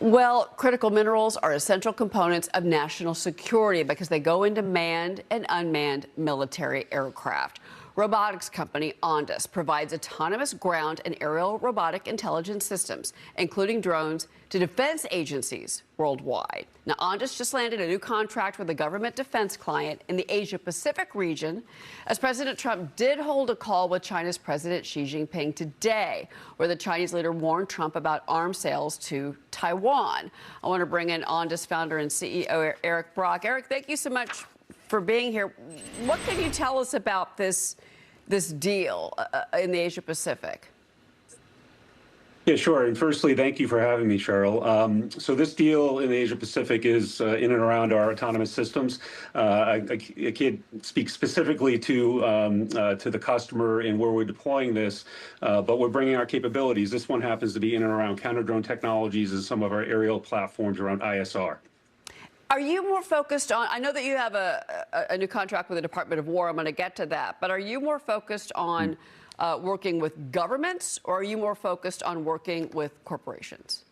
Well, critical minerals are essential components of national security because they go into manned and unmanned military aircraft. Robotics company Ondas provides autonomous ground and aerial robotic intelligence systems, including drones, to defense agencies worldwide. Now, Ondas just landed a new contract with a government defense client in the Asia-Pacific region, as President Trump did hold a call with China's President Xi Jinping today, where the Chinese leader warned Trump about arms sales to Taiwan. I want to bring in Ondas founder and CEO Eric Brock. Eric, thank you so much for being here. What can you tell us about this deal in the Asia Pacific? Yeah, sure. And firstly, thank you for having me, Cheryl. So this deal in the Asia Pacific is in and around our autonomous systems. I can't speak specifically to the customer and where we're deploying this, but we're bringing our capabilities. This one happens to be in and around counter-drone technologies and some of our aerial platforms around ISR. Are you more focused on, I know that you have a new contract with the Department of War, I'm going to get to that, but are you more focused on working with governments, or are you more focused on working with corporations?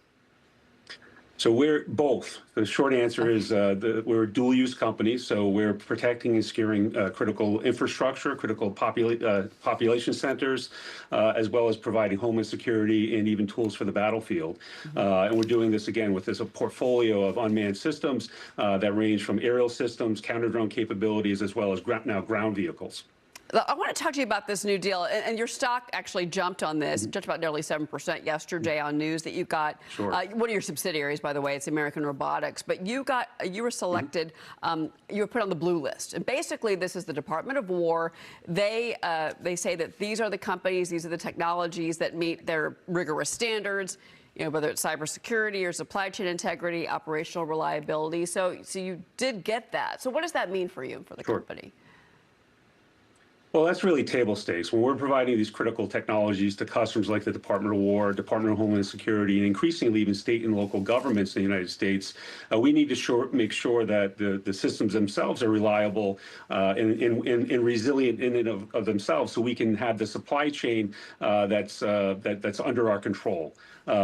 So we're both. The short answer is we're a dual-use company, so we're protecting and securing critical infrastructure, critical population centers, as well as providing homeland security and even tools for the battlefield. And we're doing this, again, with a portfolio of unmanned systems that range from aerial systems, counter-drone capabilities, as well as now ground vehicles. I want to talk to you about this new deal, and your stock actually jumped on this, jumped about nearly 7% yesterday on news that you got. Sure. One of your subsidiaries, by the way, it's American Robotics, but you were selected, you were put on the blue list. And basically, this is the Department of War. They say that these are the companies, these are the technologies that meet their rigorous standards, you know, whether it's cybersecurity or supply chain integrity, operational reliability. So you did get that. So what does that mean for you and for the company? Well, that's really table stakes. When we're providing these critical technologies to customers like the Department of War, Department of Homeland Security, and increasingly even state and local governments in the United States, we need to make sure that the systems themselves are reliable and resilient in and of themselves, so we can have the supply chain that's under our control.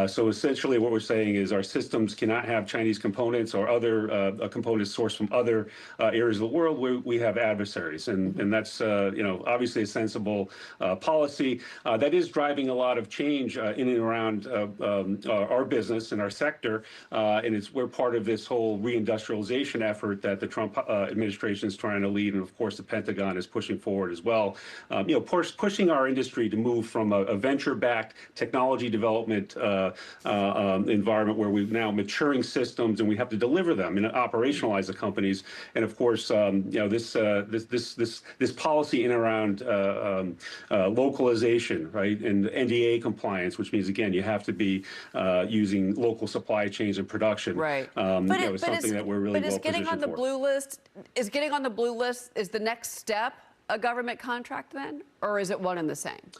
So essentially what we're saying is our systems cannot have Chinese components or other components sourced from other areas of the world where we have adversaries. And that's, obviously a sensible policy that is driving a lot of change in and around our business and our sector. And we're part of this whole reindustrialization effort that the Trump administration is trying to lead. And of course, the Pentagon is pushing forward as well. Pushing our industry to move from a venture-backed technology development environment where we've now maturing systems and we have to deliver them and operationalize the companies. And of course, this policy in and around localization, right, and NDA compliance, which means again you have to be using local supply chains and production. Right. It's something that we're really well positioned for. But is getting on the blue list is the next step a government contract then, or is it one and the same?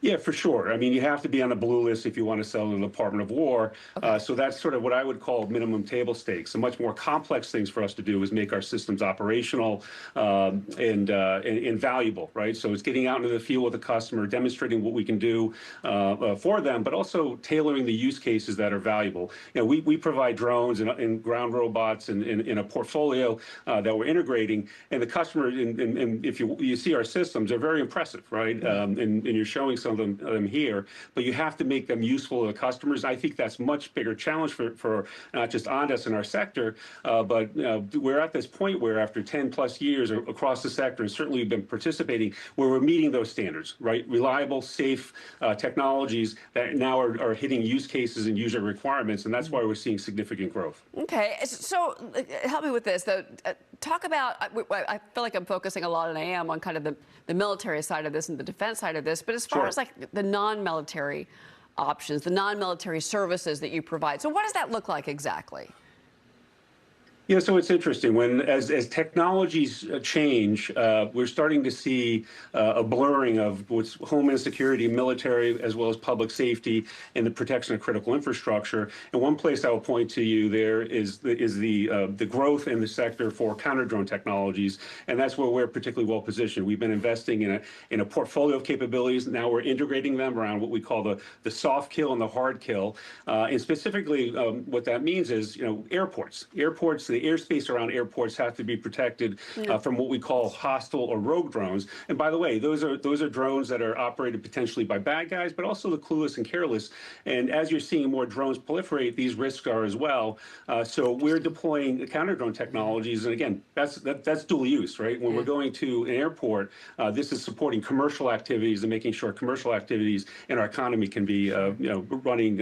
Yeah, for sure. I mean, you have to be on a blue list if you want to sell to the Department of War. Okay. So that's sort of what I would call minimum table stakes. The much more complex things for us to do is make our systems operational and valuable, right? So it's getting out into the field with the customer, demonstrating what we can do for them, but also tailoring the use cases that are valuable. We provide drones and ground robots in a portfolio that we're integrating, and the customer, and if you see our systems, they're very impressive, right? And you're showing some of them here, but you have to make them useful to the customers. I think that's much bigger challenge for not just Ondas in our sector, but we're at this point where after 10 plus years across the sector, and certainly we've been participating, where we're meeting those standards, right? Reliable, safe technologies that now are hitting use cases and user requirements, and that's why we're seeing significant growth. Okay, so help me with this, though. Talk about, I feel like I'm focusing a lot, and I am, on kind of the military side of this and the defense side of this, but as far as like the non-military options, the non-military services that you provide, so what does that look like exactly? Yeah, so it's interesting as technologies change, we're starting to see a blurring of what's homeland security, military, as well as public safety and the protection of critical infrastructure. And one place I will point to you there is the growth in the sector for counter drone technologies, and that's where we're particularly well positioned. We've been investing in a portfolio of capabilities. Now we're integrating them around what we call the soft kill and the hard kill. And specifically, what that means is, airports, the airspace around airports have to be protected from what we call hostile or rogue drones. And by the way, those are drones that are operated potentially by bad guys, but also the clueless and careless. And as you're seeing more drones proliferate, these risks are as well. So we're deploying counter drone technologies, and again, that's dual use, right? When we're going to an airport, this is supporting commercial activities and making sure commercial activities in our economy can be running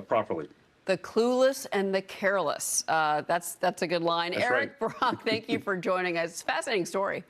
properly. The clueless and the careless. That's a good line. That's Eric right. Brock, thank you for joining us. Fascinating story.